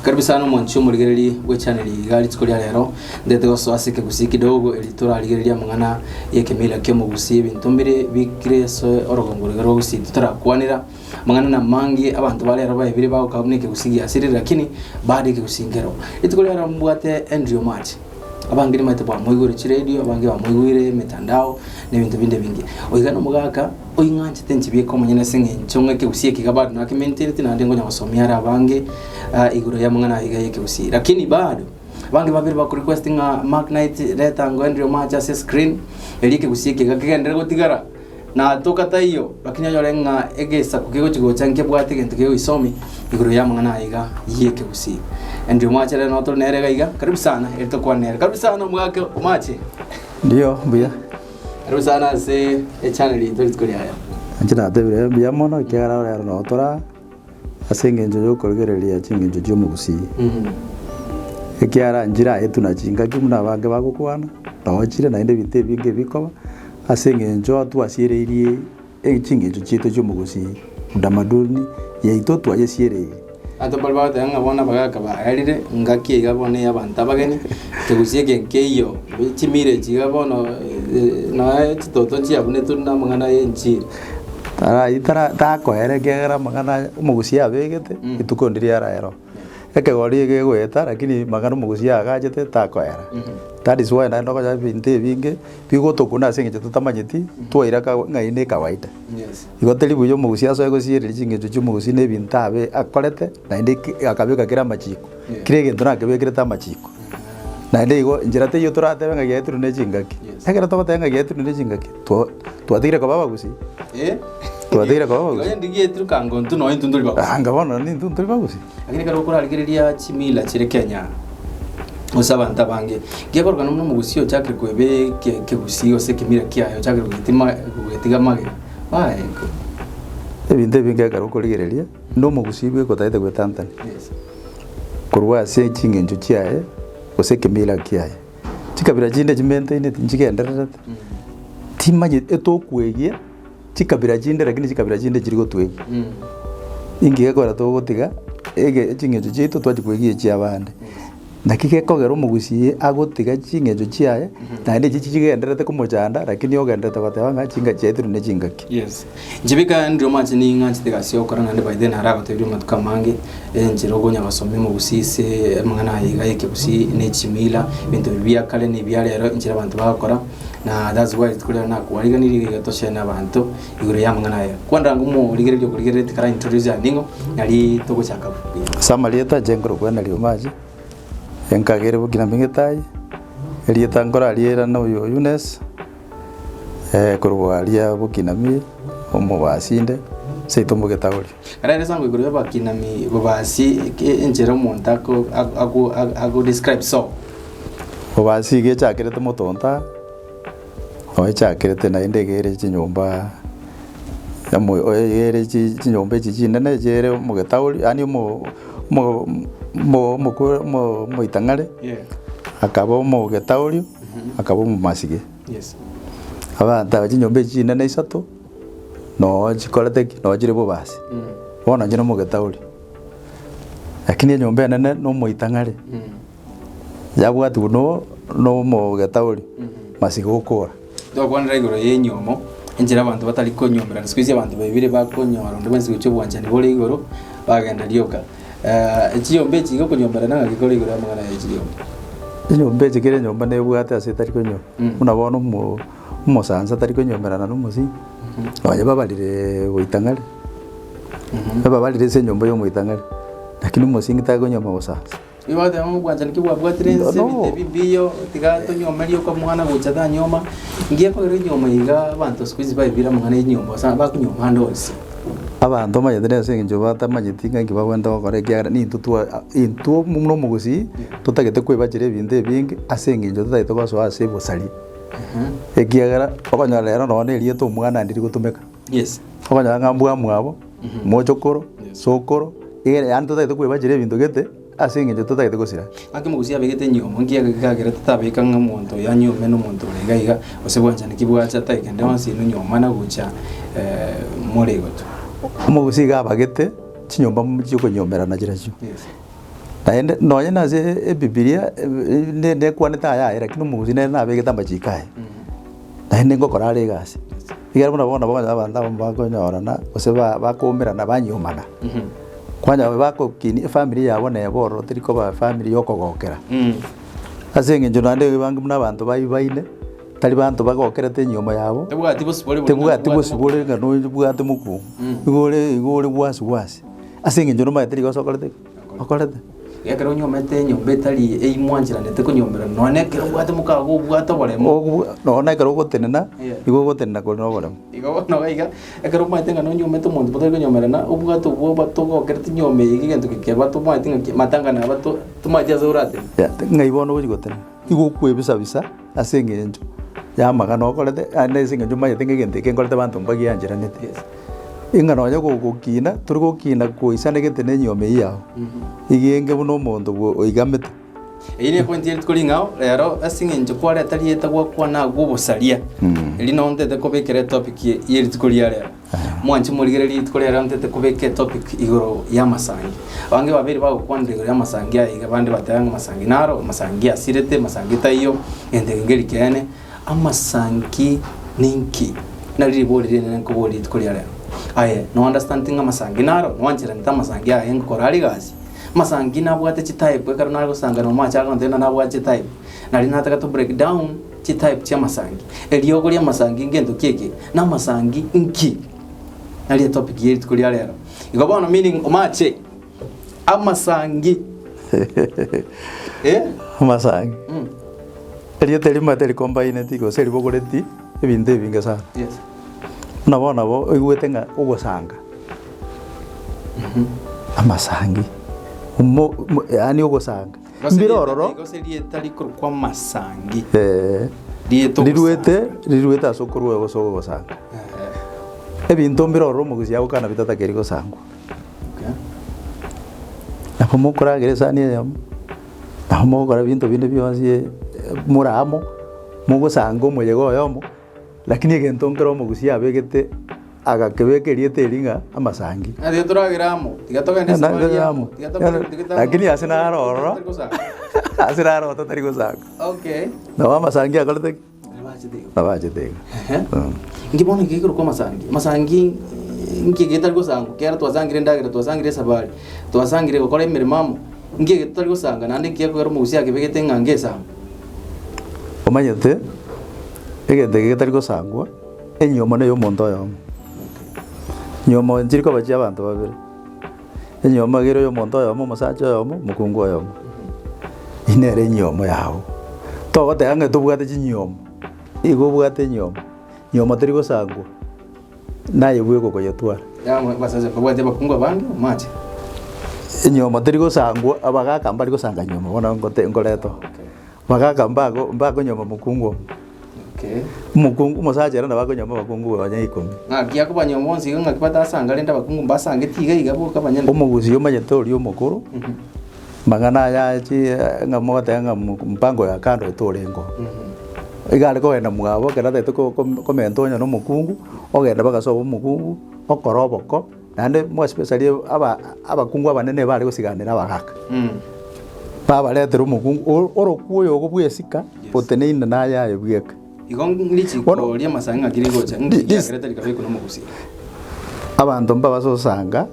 Karibu sana mwancho murigereri we channel igali tsikoli rero ndete goso asike gusi kidogo elitora aligereria mangana yekemila kyo mugusi ibintu mbere bikreso orogongorero gusi tutara kwanira mangana na mangi abantu bale rero bayibire bawo kabuneke gusigia asiri lakini baade kigusingero itukoli rero mbwate Andrew Match abangiri mate bwa mwigure ci radio abangi ba mwigure mitandao n'ibintu binde bingi oyigana mugaka oyinganje tenchi biko munyene singe nchonge ke usiye kigabado na kimentiriti na ndengo nyabasomya ara abangi iguro ya mangana igaye ke usiye lakini bado abangi babiri ba requesting Mark Knight leta ngo Andrew Match as screen elike usiye kigagendera gotigara na tokata hiyo lakini ayorenga egesa kukigo kigo chanke bwate gento kigo isomi iguro ya mangana iga yeke usiye Andrew Match leo noto nerega iga karibu sana elito kwa nere karibu sana mwake Machi ndio mbuya karibu sana se channel ito tukuri haya anjira tebire mbuya mono kiara leo notora asenge njojo korigereria chinge njojo mugusi kiara njira etu na chinga kimuna bange bagukwana nochire na inde bite binge bikoba asenge njo tu asireirie chinge njojo chito cyo mugusi ndamaduni yeito tu ayesiereye atopalba tanga bona bagaka baarire ngaki igabone yabanta bageni tegusiye kenkeyo bichimire chigabono na toto chiabune tunna mangana yenchi itara ta koere gegera mangana mugusia begete itukondiria raero ekegori gegweta lakini magana mugusia agajete ta koera that is why na ndoka binte binge bigotokuna senge tutamanyiti twairaka ngaine kawaida yes igoteli buyo mugusia so egosiere chinge cyo mugusi ne bintabe akorete na inde akabeka kira machiko kirege ndona akabeka kira machiko na inde igo njirate yo turate benga yetu ne chingaki egera to batenga yetu ne chingaki twathire ko baba gusi twathire ko baba gusi ndigie tukango ntu no intu nduri baba ngabona ni ntu nduri baba gusi akini karo kura aligereria chimila chire Kenya usabanta bange giakorwa no mugusio chakre kwebe ke gusio se kimira kiayo chakre kutima kugetiga mage baengo ebinde binge karo kurigereria no mugusibwe ko taite gwetantani yes kurwa se chinge njo chiaye ose kimila kiaye chikabira jinde jimente ine tinjigenderera timaje etokwegia chikabira jinde lakini chikabira jinde chirigo twegi inge gakora to gotiga ege chinge njo chito twachikwegie chiabande nakike kogero mugusiye agotiga chingejo chiaye na inde chichigenderete kumuchanda lakini yogenderete batebanga chinga chetu ne chingaki yes njibika Andrew Match ni nganje tigasio korana ndi baide na rago tebyo matukamange njiro gonya basome mugusise mangana yiga yeke busi ne chimila bintu bibya kale ni bya rero njira abantu bakora na that's why tukuri na kuwariga ni gatoshe na abantu igure ya mangana ya kwanda ngumo ligerero kuligerero tikara introduce ya ningo yali togo chakabu samalieta jengro kwenda liyo maji enkagere bugina mingetai elieta ngora aliera no Yunes kurwalia bugina mi omo basinde seito mugetauri arere sango iguru bakina mi babasi enjero montako ago describe so babasi ge chakirete motonta o chakirete na indegere chinyumba yamo oyere chinyumba chichinene jere mugetauri ani mo itangare akabo mo getauri akabo mo masige yes abanta chinyombe chine na isato no chikorete no jire bo basi bona njino mo getauri lakini nyombe nene no mo itangare yabwatu no mo getauri masige gukora do kwanira igoro yenyomo enjira abantu batari konyombera squeeze abantu babire bakonyora ndo benzi cyo bwanjani bole igoro bagenda ryoka chiyombe chigo kunyombera nanga gikore igoro mangana yechiyombe nyombe chikire nyomba ne bwate ase tari konyo unabona mo sansa tari konyombera na numusi abanye babalire boitangare babalire se nyomba yo moitangare lakini musingi tari konyoma bosansa ibate amu bwanjani kibwa bwatire se bibiyo tigato nyomeri ko mwana gochada nyoma ngiye ko rero nyoma iga abantu squeeze bayibira mangana y'inyomba sa bakunyoma ndose abantu mayedere senge njo batamanyitinga ngibabwenda bakore kyara ni intu muno mugusi tutagete kwibagire binde bingi asenge njo tutaito kwaso ase bosali ekiagara okonyara rero none rieto mwana ndiri gutumeka yes okonyara ngambwa mwabo mochokoro sokoro ere yantu tutaito kwibagire bindu gete asenge njo tutaito gusira ake mugusi abegete nyomo ngiagagera tutabeka ngamuntu yanyome no muntu regaiga osebwanjani kibwacha taikende wansi no nyoma na gucha morego umugusiga abagete chinyomba mujyo konyombera na jiracho naende nonya nase Biblia ne kwaneta aya lakini mugusi ne nabe getamba chikae naende ngokora ari gasi igera bona abanda bakonyorana ose bakumira na banyumana kwanya bakokini family yabo neboro tiriko ba family yokogokera asenge njo nande bangi muna bantu baine tali bantu bagokerete nyoma yabo tebwati bosibole ngano bwate muku igore bwasi asenge njo no materi gosokorete okorete yakero nyomete nyombe tali eimwanjira nete kunyomera none kero bwate mukago bwate boremo no na kero gotenena igo gotenena ko no boremo igo no gaiga ekero mwate ngano nyomete muntu botari kunyomera na ubwato bwo batogo kerete nyome igigento kikeba to mwate matanga na bato tumaje zorate ya ngaibono bugotena igo kwebisa bisa asenge njo ya magano okorete ane singe njo maye ngegente kengorete bantu mbagianjira nete ingano ya gukina turi gukina kuisane getene nyome yao igenge buno muntu oigamete ine point yeri tukolingao rero asinge njo kware atari etagwa kwana gubusaria eri no ndete kubekere topic yeri tukolia rero mwanchi murigereri tukolera ndete kubeke topic igoro ya masangi bange babiri bago kwande ya masangi aiga bande batanga masangi naro masangi asirete masangi tayo ende ngeri kene amasangi ninki nari bolire nenko boli tukolia rero aye no understanding amasangi naro no wanchira nta masangi aye ngorari gasi masangi nabwate type ekaro nari gusanga no macha ga ndena nabwate type nari nataka to break down type cha masangi eliyogo lya masangi ngendo keke na masangi nki nari topic yeri tukulia rero igobona meaning omache amasangi amasangi eliyo telima teli combine tiko seri bogoreti ebinde binga sa yes nabona bo igwetenga ugosanga amasangi yani ugosanga mbirororo goseri etali kwa masangi liruete asokorwa gosanga ebintu mbirororo mugusi yabo kana bitata keri gosangwa apo mukora geresa ni yamo aho mukora bintu binde byonse muramo mugosanga umuyego yomo lakini egento ngero mugusi abegete agakebekeri eteringa amasangi ade turagiramo tigatoka nese yamo lakini asina roro tatari gosanga okay no amasangi akalete nabajete ngibona ngikiro kwa masangi ngigitari gosanga kera twazangire ndagira twazangire sabari twazangire gukora imirimo ngigitari gosanga nande kiye kwero mugusi akebegete ngangesa omanyete egende getari gosangwa enyomo ne yomonto yomo nyomo njiriko bachi abantu babiri enyomo gero yomonto yomo musacha yomo mukungu yomo inere nyomo yao togote ange tubwate chinyomo igo bwate nyomo tari gosangwa naye bwego koyetwara ya basaze bwate bakungu abandi mache enyomo tari gosangwa abagaka mbari gosanga nyomo bona ngote ngoleto bagaka mbago nyomo mukungu mukungu musajera nabakonyama bakungu banyayikome ngakia kubanya monsi ngakipata sanga lenda bakungu basange tiga igabo kabanya umuguzi yomanyetori yomukuru magana yachi ngamote mpango ya kando etorengo igale ko ena mwabo kerate to komento nya no mukungu ogenda bagasoba umukungu okoroboko nande mo especially abakungu abanene bari gusiganira abagaka baba letero umukungu orokuyo gobwesika poteneina na yaye bweka igonglichi ko lya masanga kirigocha ngiyakereta likabeko no mugusi abantu mbabasosanga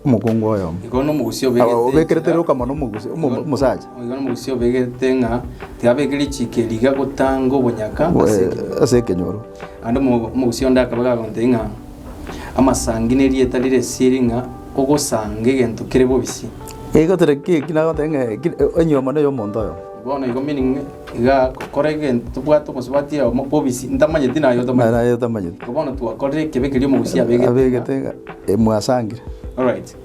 umukungu oyo igono mugusi obegete obekeretero kama no mugusi musaja igono mugusi obegete nga tiabekirichi keliga gotango bonyaka aseke nyoro ando mugusi onda kabaga gontenga amasangi neri etalire siringa ogosange gento kerebo bisi ego tereke kinago tenga enyoma no yo mondo yo bona igo meaning iga korege tubwato musubati ya mobisi ndamanye dina yo tamanye bona tu akore kebekeri mugusi abegete mwasangira all right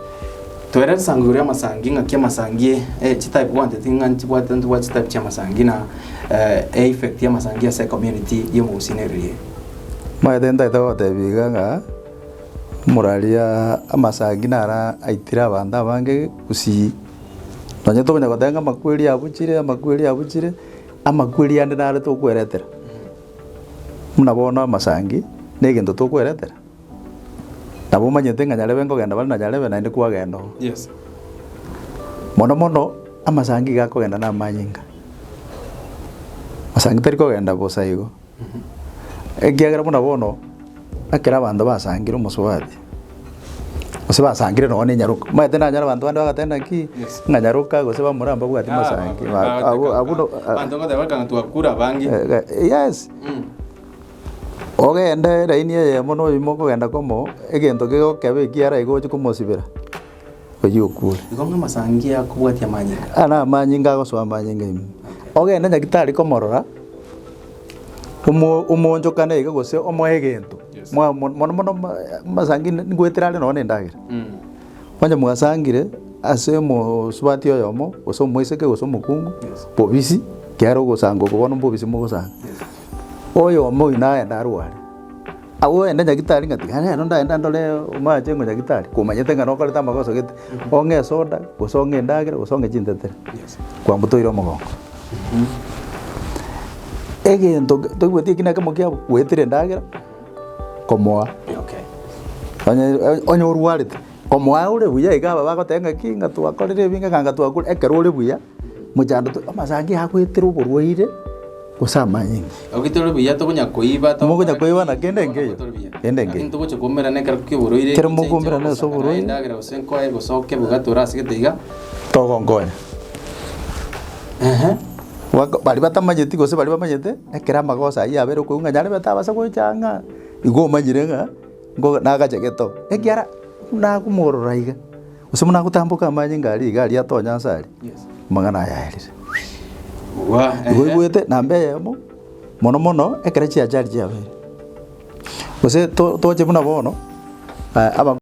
toera sangure amasangi ngakia masangi type 1 tinga ntibwata ntwa type cha masangi na effect ya masangi ya community yo mugusi nerie maedenda itagote biganga muralia amasangi nara aitira banda bange kusi nanye to banya gotanga makweli abuchire amakweli ande nare to kweretera munabona amasangi negendo to kweretera nabo manyete nganyale bengo genda bali nanyale bena inde kwa gendo yes mono amasangi gakogenda na amanyinga masangi tari kogenda bosa igo egiagera buna bono akera abandu basangire omusubati ose basangire no ne nyaruka maete na nyara abandu bandi bagatenda ki nganyaruka gose bamuramba bwati masangi abuno abandu ngode bakanga twakura bangi yes ogenda raini ye mono imo kogenda komo egento gigokebe kiara igochi kumosibira oyukure igonga masangi yakubwatia amanyinga ana amanyinga goswa amanyinga imo ogenda nyagitari komorora umonjokana iga gose omoe gento mono masangi ngweterare no nendagira kwanja mugasangire ase mo subati oyomo gose moiseke gose mukungu bobisi kiaro gosanga kubona bobisi mugosanga oyo mo inaenda arware awo enda nyagitari ngati no ndaenda ndole umaje ngo nyagitari kumanyete ngano kole tamagoso gete onge soda gosonge ndagira gosonge chintetere kwa mutoiro mugongo egento togwetie kinake mokia gwetire ndagira komoa onye urwarite komoa ure buya igaba bagotenga kinga twakorire binga kanga twakure ekero ure buya mujando amasangi agwetire uburwaire gusama nyingi ogitoro buya togonya kuiba mugonya kuiba na kende ngeyo into gocho komera nekara kyoburoire kero mugombera na so buroire ndagira usenko ay gosoke bugatura sigetiga togongonya bari batamanyeti gose bari bamanyete ekera magosa ya bero ko nganyare batabasa gochanga igo manyirenga ngo nagachegeto ekiara na kumorora iga usimuna kutambuka amanyinga ali gari atonya nsari magana yaerire wa igwete nambe yemo mono ekera chia jari ya bero ose to chebuna bono aba